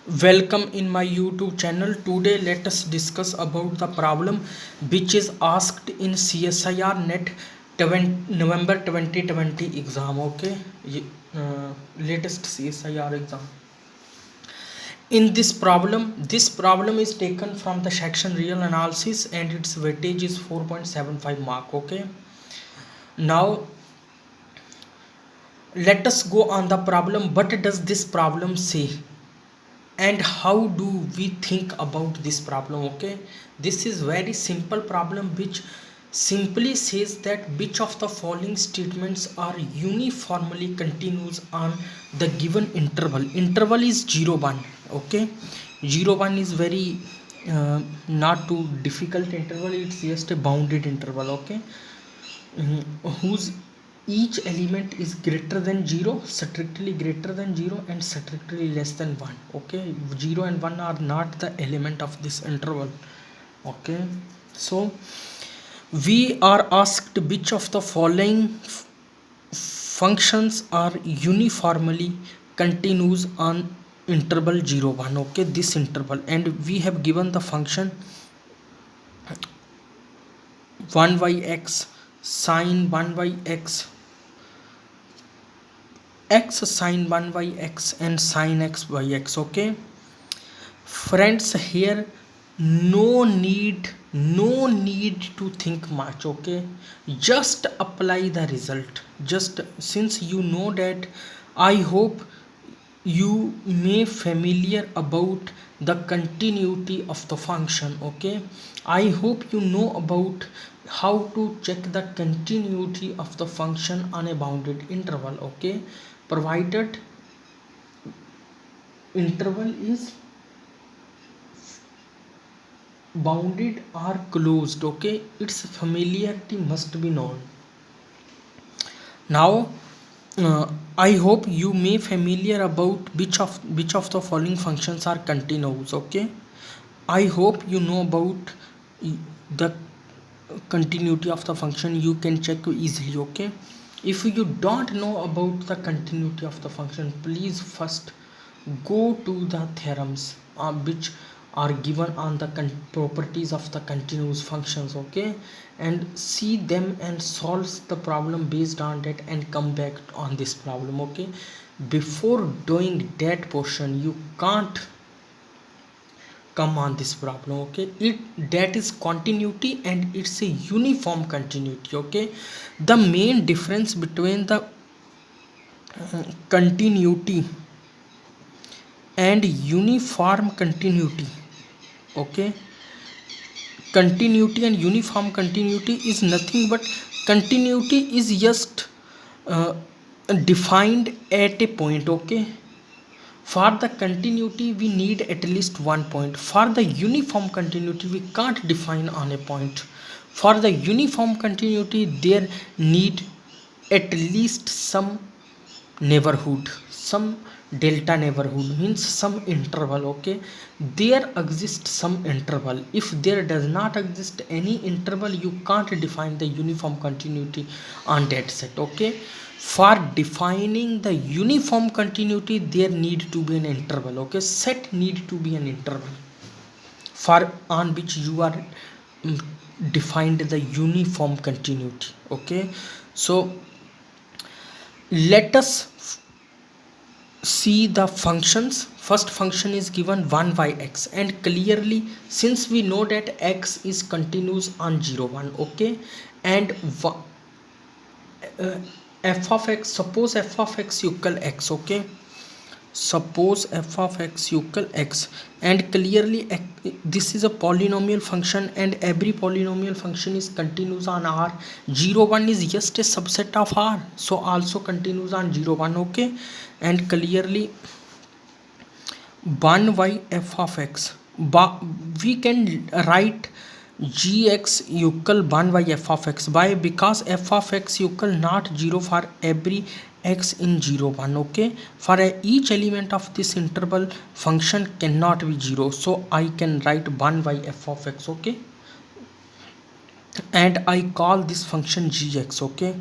Welcome in my YouTube channel. Today let us discuss about the problem which is asked in CSIR net November 2020 exam. Okay, latest CSIR exam. In this problem is taken from the section real analysis and its weightage is 4.75 mark. Okay, now let us go on the problem. What does this problem say? And how do we think about this problem? Okay, this is very simple problem which simply says that which of the following statements are uniformly continuous on the given interval is 0 1. Okay, 0 1 is very not too difficult interval, it's just a bounded interval. Okay, whose each element is greater than 0, strictly greater than 0 and strictly less than 1. Okay, 0 and 1 are not the element of this interval. Okay, so we are asked which of the following functions are uniformly continuous on interval 0 1. Okay, this interval, and we have given the function 1 by x sine 1 by x, x sine 1 by x and sine x by x. Okay friends, here no need to think much. Okay, just apply the result. Just since you know that, I hope you may familiar about the continuity of the function. Okay, I hope you know about how to check the continuity of the function on a bounded interval. Okay, provided interval is bounded or closed. Okay, its familiarity must be known. Now I hope you may familiar about which of the following functions are continuous. Okay, I hope you know about the continuity of the function. You can check easily. Okay, if you don't know about the continuity of the function, please first go to the theorems which are given on the properties of the continuous functions. Okay, and see them and solve the problem based on that and come back on this problem. Okay, before doing that portion you can't come on this problem. Okay, that is continuity and it's a uniform continuity. Okay, the main difference between the continuity and uniform continuity. Okay, continuity and uniform continuity is nothing but continuity is just uh, defined at a point. Okay, for the continuity we need at least one point. For the uniform continuity we can't define on a point. For the uniform continuity there need at least some neighborhood, some delta neighborhood means some interval. Okay, there exists some interval. If there does not exist any interval, you can't define the uniform continuity on that set. Okay, for defining the uniform continuity there need to be an interval. Okay, set need to be an interval for on which you are defined the uniform continuity. Okay, so let us see the functions. First function is given 1 by x, and clearly since we know that x is continuous on 0 1. Okay, and f of x, suppose f of x equal x. Okay, suppose f of x equal x, and clearly this is a polynomial function and every polynomial function is continuous on R. 0 1 is just a subset of R, so also continuous on 0 1. Okay, and clearly 1 by f of x, we can write gx equal 1 by f of x, by because f of x equal not 0 for every x in 0 1. Okay, for each element of this interval function cannot be 0, so I can write 1 by f of x. Okay, and I call this function gx. Okay,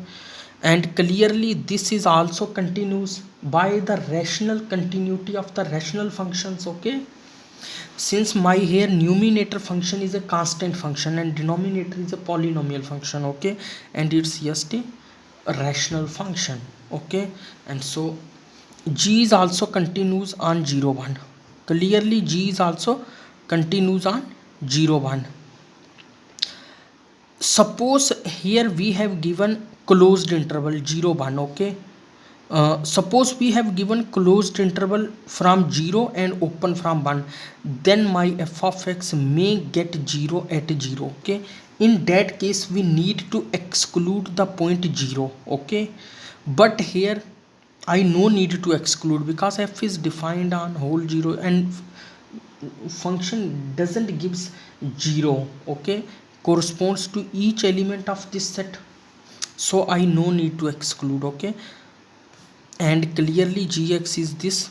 and clearly this is also continues by the rational continuity of the rational functions. Okay, since my here numerator function is a constant function and denominator is a polynomial function. Okay, and it's just a rational function. Okay, and so g is also continues on 0 1. Clearly g is also continues on 0 1. Suppose here we have given closed interval 0 1. Okay, suppose we have given closed interval from 0 and open from 1, then my f of x may get 0 at 0. Okay, in that case we need to exclude the point 0. Okay, but here I no need to exclude because f is defined on whole 0 and function doesn't gives 0. Okay, corresponds to each element of this set, so I no need to exclude. Okay, and clearly gx is this,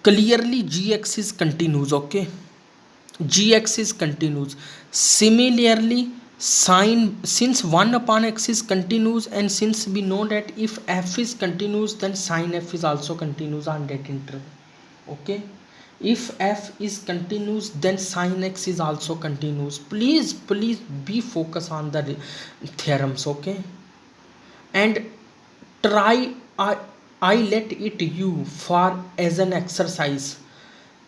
clearly gx is continuous. Okay, gx is continuous. Similarly sine, since 1 upon x is continuous, and since we know that if f is continuous then sine f is also continuous on that interval. Okay, if f is continuous then sine x is also continuous. Please be focus on the theorems. Okay, and try, I let it you for as an exercise.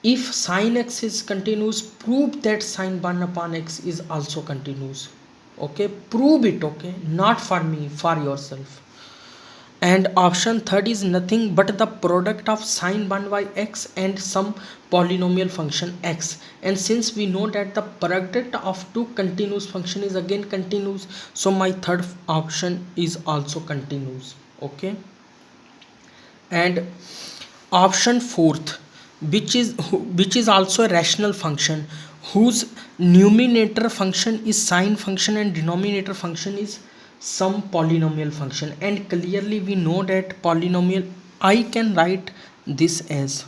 If sin x is continuous, prove that sin 1 upon x is also continuous. Okay, prove it. Okay, not for me, for yourself. And option third is nothing but the product of sin 1 by x and some polynomial function x. And since we know that the product of two continuous function is again continuous, so my third option is also continuous. Okay, and option fourth, which is also a rational function whose numerator function is sine function and denominator function is some polynomial function. And clearly we know that polynomial, I can write this as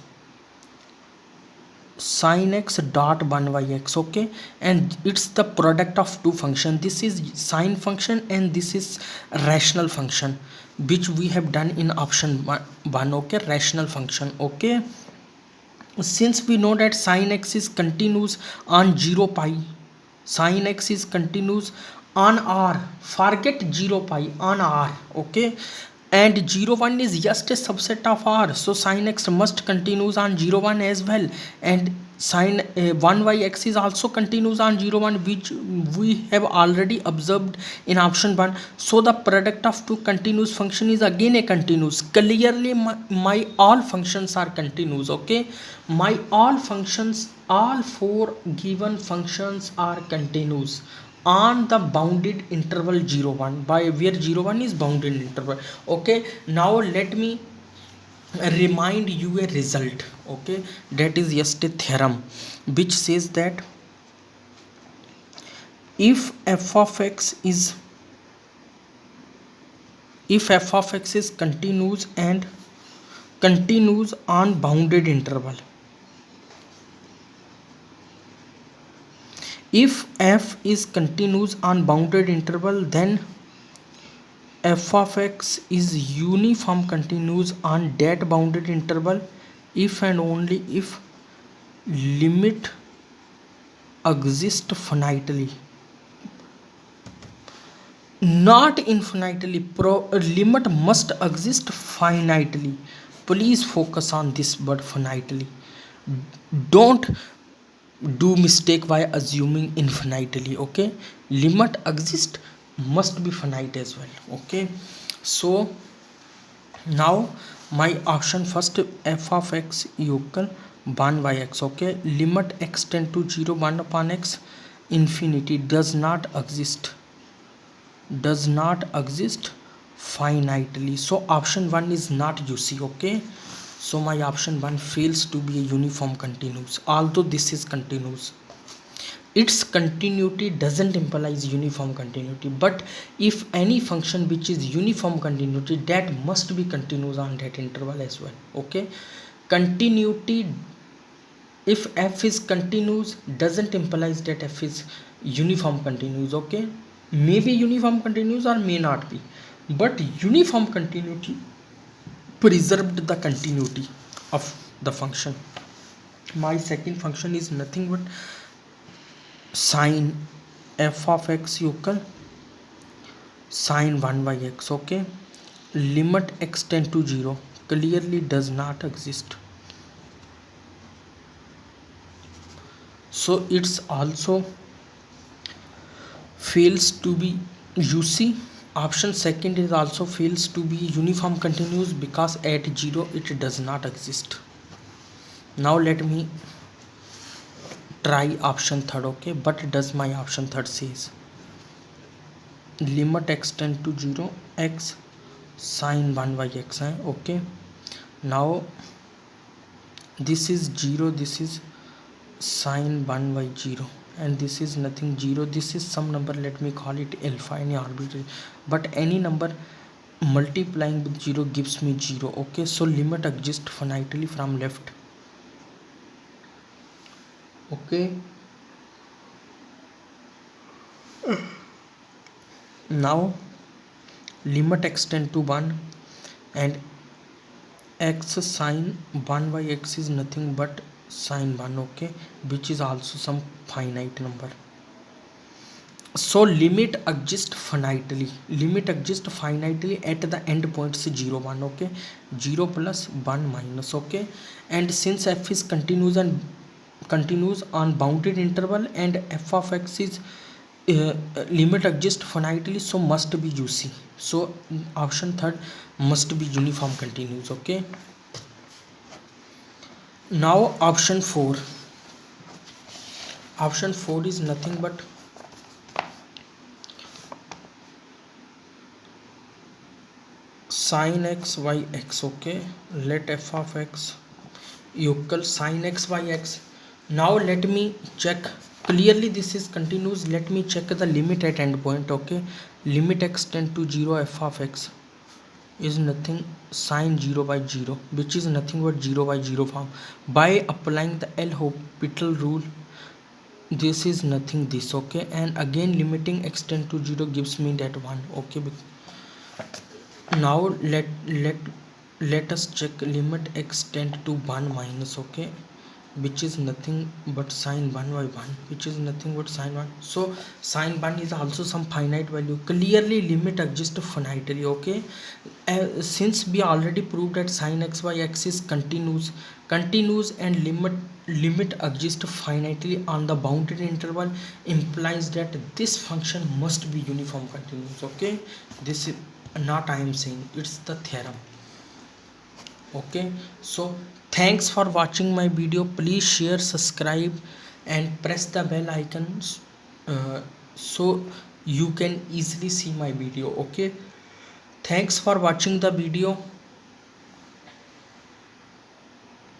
sin x dot 1 by x. Okay, and it's the product of two function. This is sine function and this is rational function, which we have done in option 1. Okay, rational function. Okay, since we know that sin x is continuous on 0 pi, sin x is continuous on r, forget 0 pi, on r. Okay, and 0 1 is just a subset of r, so sin x must continues on 0 1 as well, and sin 1 by x is also continues on 0 1, which we have already observed in option 1. So the product of two continuous function is again a continuous. Clearly my all functions are continuous. Okay, my all functions, all four given functions are continuous on the bounded interval 0 1, by where 0 1 is bounded interval. Okay, now let me remind you a result. Okay, that is just a theorem which says that if f of x is, if f of x is continuous and continues on bounded interval, if f is continuous on bounded interval, then f of x is uniform continuous on that bounded interval if and only if limit exists finitely, not infinitely. Limit must exist finitely. Please focus on this word finitely. Don't do mistake by assuming infinitely. Okay, limit exist must be finite as well. Okay, so now my option first, f of x equal 1 by x. Okay, limit x tend to 0 1 upon x infinity does not exist, does not exist finitely. So option 1 is not UC. Okay, so my option 1 fails to be a uniform continuous, although this is continuous. Its continuity doesn't imply uniform continuity, but if any function which is uniform continuity, that must be continuous on that interval as well. Okay, continuity, if f is continuous doesn't imply that f is uniform continuous. Okay, may be uniform continuous or may not be, but uniform continuity preserved the continuity of the function. My second function is nothing but sine f of x equal sine 1 by x. Okay, limit x tend to 0 clearly does not exist, so it's also fails to be UC. Option second is also fails to be uniform continuous because at 0 it does not exist. Now let me try option third. Okay, but does my option third says limit x tend to 0 x sine 1 by x है. Okay, now this is 0, this is sine 1 by 0, and this is nothing 0, this is some number, let me call it alpha, any arbitrary, but any number multiplying with 0 gives me 0. Okay, so limit exists finitely from left. Okay, now limit x tend to 1 and x sine 1 by x is nothing but sine 1. Okay, which is also some finite number. So limit exists finitely, limit exists finitely at the end points 0 1. Okay, 0 plus 1 minus. Okay, and since f is continuous and continuous on bounded interval and f of x is limit exists finitely, so must be UC. So option third must be uniform continuous. Okay, now option 4, option 4 is nothing but sin x by x. Okay, let f of x equal sin x by x. Now let me check clearly this is continuous. Let me check the limit at end point. Okay, limit x tend to 0 f of x is nothing sine 0 by 0, which is nothing but 0 by 0 form. By applying the L'Hopital rule, this is nothing this. Okay, and again limiting x tend to 0 gives me that 1. Okay, now let us check limit x tend to 1 minus. Okay, which is nothing but sine 1 by 1, which is nothing but sine 1. So sine 1 is also some finite value, clearly limit exists finitely. Okay, since we already proved that sine x by x is continuous and limit exists finitely on the bounded interval, implies that this function must be uniform continuous. Okay, this is not I am saying, it's the theorem. Okay, so thanks for watching my video. Please share, subscribe and press the bell icons so you can easily see my video. Okay, thanks for watching the video.